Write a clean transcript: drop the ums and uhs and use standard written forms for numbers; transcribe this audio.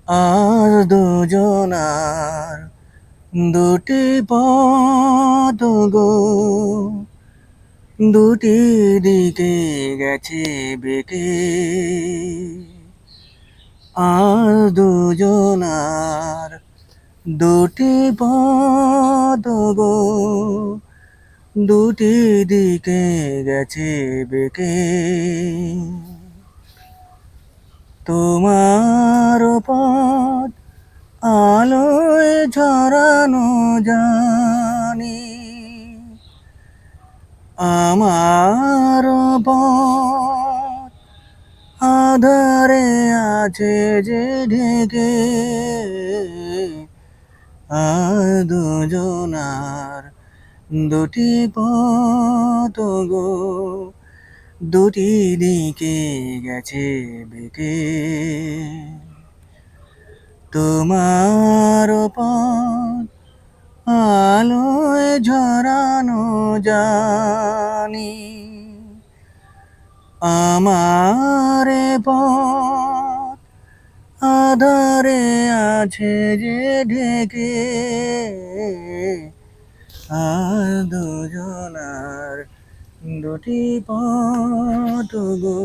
আর দুজনার দুটি পথ গো, দুটি দিকে গেছে বেঁকে। আর দুজনার দুটি পথ গো, দুটি দিকে গেছে বেঁকে। তোমার পথ আলোয় ঝরানো জানি, আমার পথ আধারে আছে যে ঢেকে। আর দুজনার দুটি পথ গো, দুটি দিকে গেছে বেঁকে। তোমার পথ আলোয় ঝরানো জানি, আমার পথ আধারে আছে যে ঢেকে। আর দুজনার দুটি পথ গো,